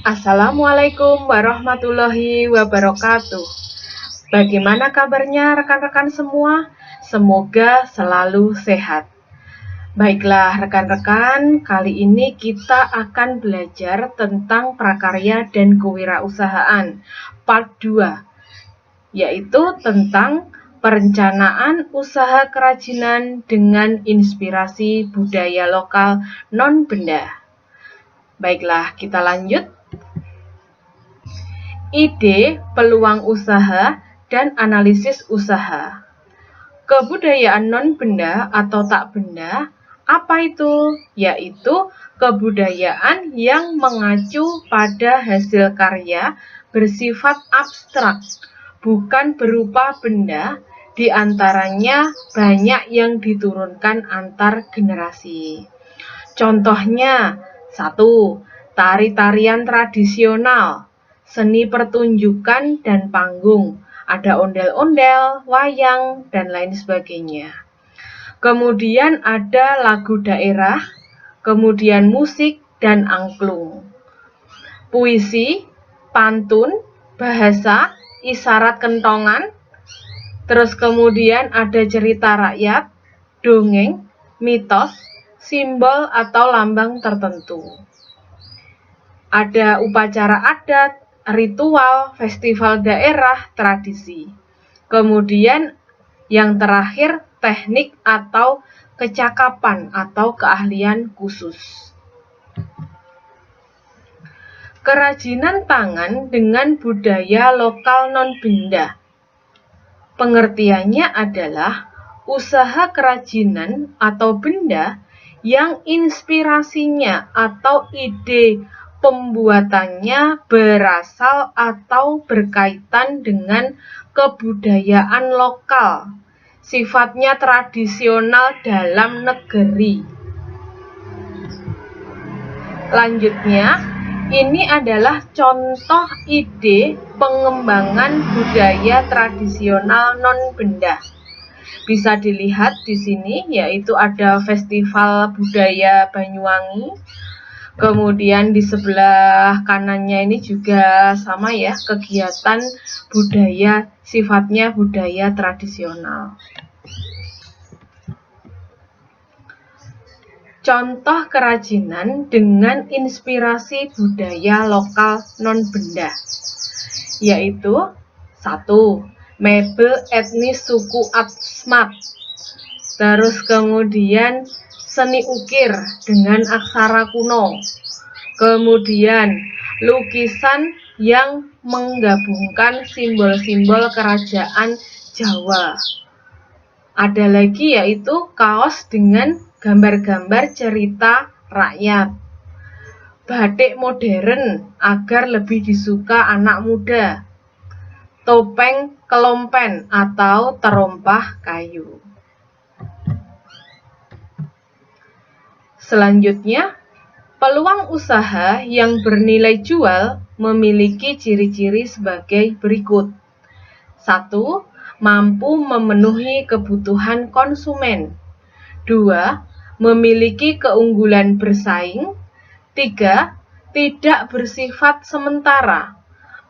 Assalamualaikum warahmatullahi wabarakatuh. Bagaimana kabarnya rekan-rekan semua? Semoga selalu sehat. Baiklah rekan-rekan, kali ini kita akan belajar tentang prakarya dan kewirausahaan part 2, yaitu tentang perencanaan usaha kerajinan dengan inspirasi budaya lokal non-benda. Baiklah, kita lanjut. Ide, peluang usaha, dan analisis usaha. Kebudayaan non-benda atau tak benda, apa itu? Yaitu kebudayaan yang mengacu pada hasil karya bersifat abstrak, bukan berupa benda, di antaranya banyak yang diturunkan antar generasi. Contohnya, 1. Tari-tarian tradisional, seni pertunjukan dan panggung, ada ondel-ondel, wayang, dan lain sebagainya. Kemudian ada lagu daerah, kemudian musik dan angklung. Puisi, pantun, bahasa, isyarat kentongan, terus kemudian ada cerita rakyat, dongeng, mitos, simbol atau lambang tertentu. Ada upacara adat, ritual, festival daerah, tradisi. Kemudian yang terakhir teknik atau kecakapan atau keahlian khusus. Kerajinan tangan dengan budaya lokal non-benda. Pengertiannya adalah usaha kerajinan atau benda yang inspirasinya atau ide pembuatannya berasal atau berkaitan dengan kebudayaan lokal, sifatnya tradisional dalam negeri. Lanjutnya, ini adalah contoh ide pengembangan budaya tradisional non-benda. Bisa dilihat di sini, yaitu ada Festival Budaya Banyuwangi. Kemudian di sebelah kanannya ini juga sama ya, kegiatan budaya, sifatnya budaya tradisional. Contoh kerajinan dengan inspirasi budaya lokal non-benda, yaitu 1. Mebel etnis suku Atsmat. Terus kemudian seni ukir dengan aksara kuno. Kemudian lukisan yang menggabungkan simbol-simbol kerajaan Jawa. Ada lagi yaitu kaos dengan gambar-gambar cerita rakyat. Batik modern agar lebih disuka anak muda. Topeng kelompen atau terompah kayu. Selanjutnya, peluang usaha yang bernilai jual memiliki ciri-ciri sebagai berikut. 1. Mampu memenuhi kebutuhan konsumen. 2. Memiliki keunggulan bersaing. 3. Tidak bersifat sementara.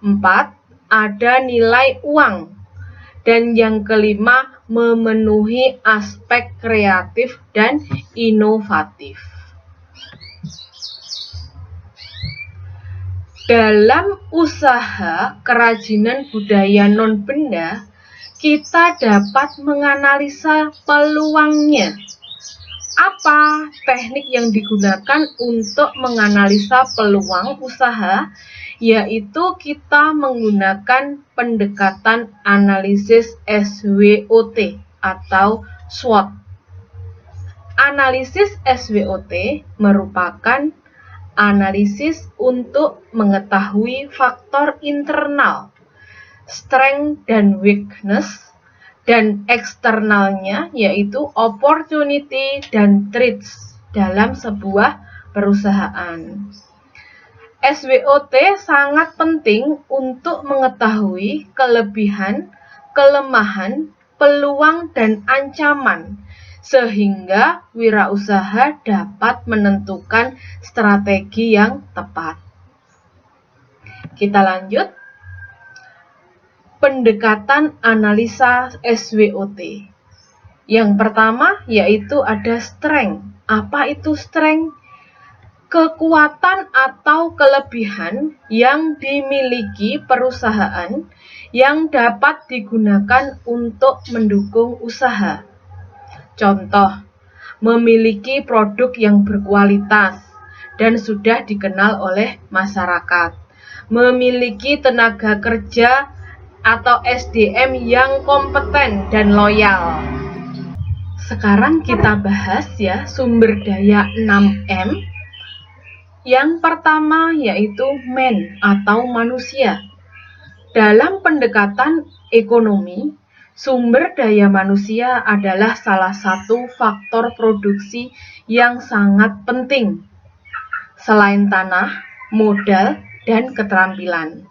4. Ada nilai uang. Dan yang kelima, memenuhi aspek kreatif dan inovatif. Dalam usaha kerajinan budaya non-benda, kita dapat menganalisa peluangnya. Apa teknik yang digunakan untuk menganalisa peluang usaha? Yaitu kita menggunakan pendekatan analisis SWOT atau SWOT. Analisis SWOT merupakan analisis untuk mengetahui faktor internal, strength dan weakness, dan eksternalnya yaitu opportunity dan threats dalam sebuah perusahaan. SWOT sangat penting untuk mengetahui kelebihan, kelemahan, peluang, dan ancaman, sehingga wirausaha dapat menentukan strategi yang tepat. Kita lanjut. Pendekatan analisa SWOT. Yang pertama yaitu ada strength. Apa itu strength? Kekuatan atau kelebihan yang dimiliki perusahaan yang dapat digunakan untuk mendukung usaha. Contoh, memiliki produk yang berkualitas dan sudah dikenal oleh masyarakat. Memiliki tenaga kerja atau SDM yang kompeten dan loyal. Sekarang kita bahas ya sumber daya 6M. Yang pertama yaitu man atau manusia. Dalam pendekatan ekonomi, sumber daya manusia adalah salah satu faktor produksi yang sangat penting. Selain tanah, modal, dan keterampilan.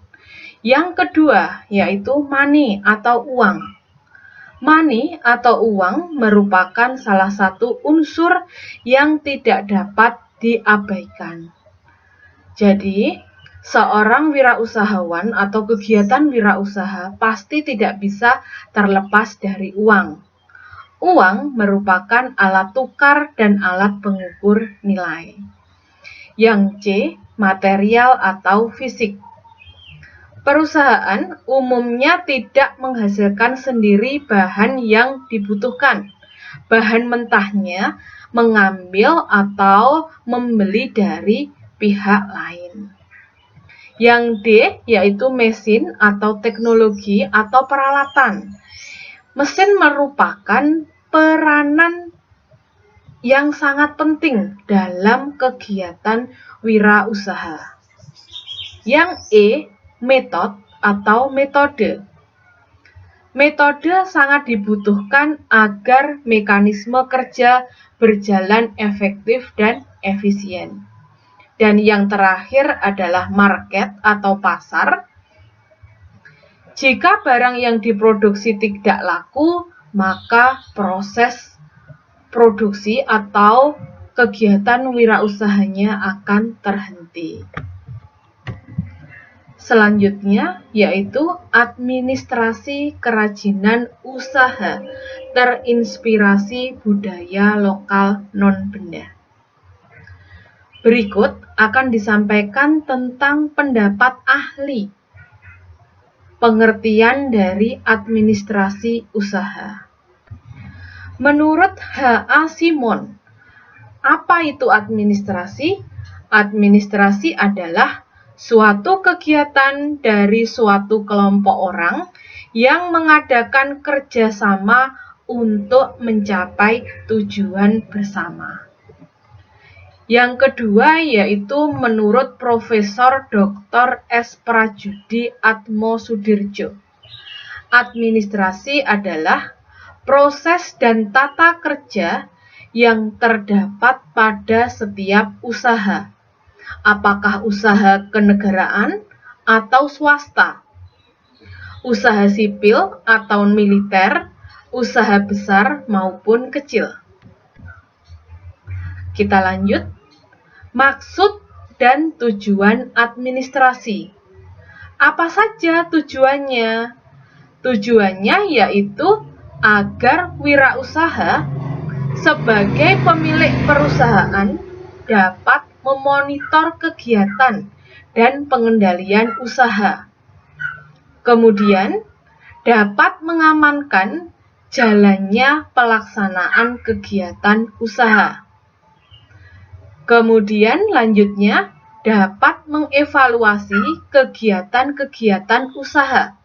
Yang kedua yaitu money atau uang. Money atau uang merupakan salah satu unsur yang tidak dapat diabaikan. Jadi, seorang wirausahawan atau kegiatan wirausaha pasti tidak bisa terlepas dari uang. Uang merupakan alat tukar dan alat pengukur nilai. Yang C, material atau fisik. Perusahaan umumnya tidak menghasilkan sendiri bahan yang dibutuhkan. Bahan mentahnya mengambil atau membeli dari pihak lain. Yang D yaitu mesin atau teknologi atau peralatan. Mesin merupakan peranan yang sangat penting dalam kegiatan wirausaha. Yang E, metode atau metode. Metode sangat dibutuhkan agar mekanisme kerja berjalan efektif dan efisien. Dan yang terakhir adalah market atau pasar. Jika barang yang diproduksi tidak laku, maka proses produksi atau kegiatan wirausahanya akan terhenti. Selanjutnya yaitu administrasi kerajinan usaha terinspirasi budaya lokal non-benda. Berikut akan disampaikan tentang pendapat ahli pengertian dari administrasi usaha. Menurut H.A. Simon, apa itu administrasi? Administrasi adalah suatu kegiatan dari suatu kelompok orang yang mengadakan kerjasama untuk mencapai tujuan bersama. Yang kedua yaitu menurut Profesor Dr. S. Prajudi Atmosudirjo. Administrasi adalah proses dan tata kerja yang terdapat pada setiap usaha. Apakah usaha kenegaraan atau swasta, usaha sipil atau militer, usaha besar maupun kecil. Kita lanjut. Maksud dan tujuan administrasi. Apa saja tujuannya? Tujuannya yaitu agar wirausaha sebagai pemilik perusahaan dapat memonitor kegiatan dan pengendalian usaha. Kemudian dapat mengamankan jalannya pelaksanaan kegiatan usaha. Kemudian lanjutnya dapat mengevaluasi kegiatan-kegiatan usaha.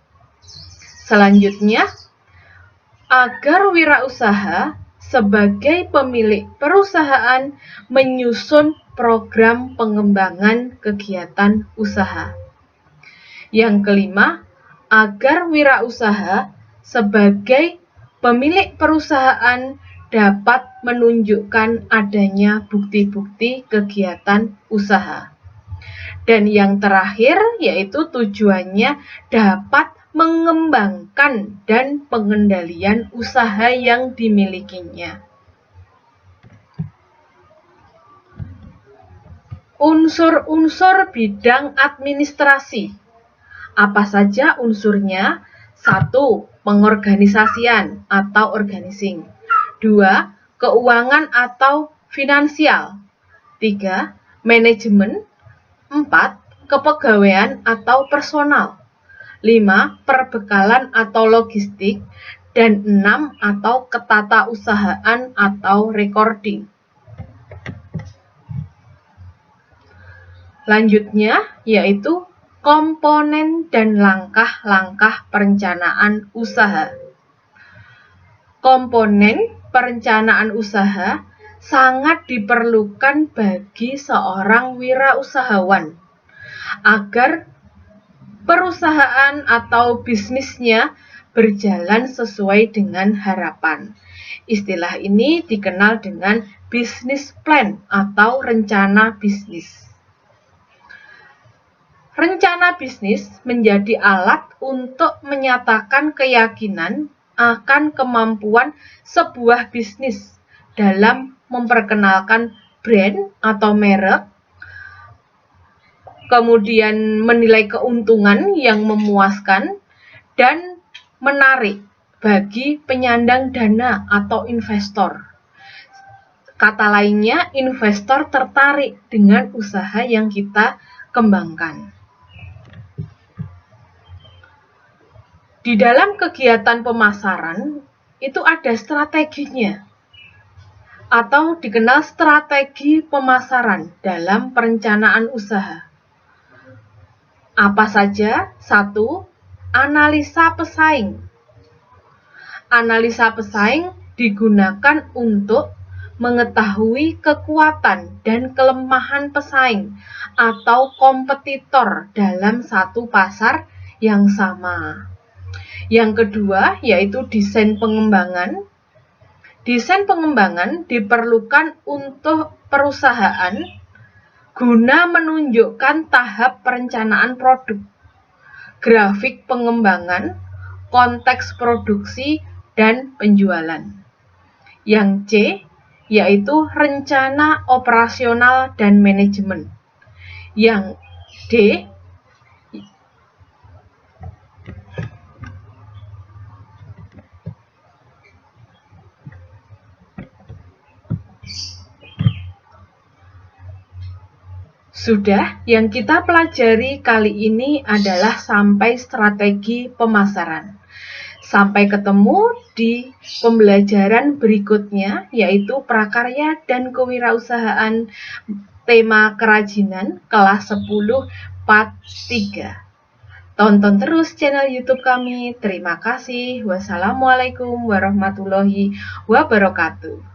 Selanjutnya, agar wirausaha sebagai pemilik perusahaan menyusun program pengembangan kegiatan usaha. Yang kelima, agar wirausaha sebagai pemilik perusahaan dapat menunjukkan adanya bukti-bukti kegiatan usaha. Dan yang terakhir yaitu tujuannya dapat mengembangkan dan pengendalian usaha yang dimilikinya. Unsur-unsur bidang administrasi. Apa saja unsurnya? 1. Pengorganisasian atau organizing. 2. Keuangan atau finansial. 3. Manajemen. 4. Kepegawaian atau personal. 5. Perbekalan atau logistik. Dan 6. Atau ketatausahaan atau recording. Lanjutnya yaitu komponen dan langkah-langkah perencanaan usaha. Komponen perencanaan usaha sangat diperlukan bagi seorang wirausahawan agar perusahaan atau bisnisnya berjalan sesuai dengan harapan. Istilah ini dikenal dengan business plan atau rencana bisnis. Rencana bisnis menjadi alat untuk menyatakan keyakinan akan kemampuan sebuah bisnis dalam memperkenalkan brand atau merek, kemudian menilai keuntungan yang memuaskan, dan menarik bagi penyandang dana atau investor. Kata lainnya, investor tertarik dengan usaha yang kita kembangkan. Di dalam kegiatan pemasaran, itu ada strateginya, atau dikenal strategi pemasaran dalam perencanaan usaha. Apa saja? 1. Analisa pesaing. Analisa pesaing digunakan untuk mengetahui kekuatan dan kelemahan pesaing atau kompetitor dalam satu pasar yang sama. Yang kedua yaitu desain pengembangan. Desain pengembangan diperlukan untuk perusahaan guna menunjukkan tahap perencanaan produk, grafik pengembangan, konteks produksi, dan penjualan. Yang C yaitu rencana operasional dan manajemen. Yang D Sudah, yang kita pelajari kali ini adalah sampai strategi pemasaran. Sampai ketemu di pembelajaran berikutnya, yaitu prakarya dan kewirausahaan tema kerajinan kelas 10 part 3. Tonton terus channel YouTube kami. Terima kasih. Wassalamualaikum warahmatullahi wabarakatuh.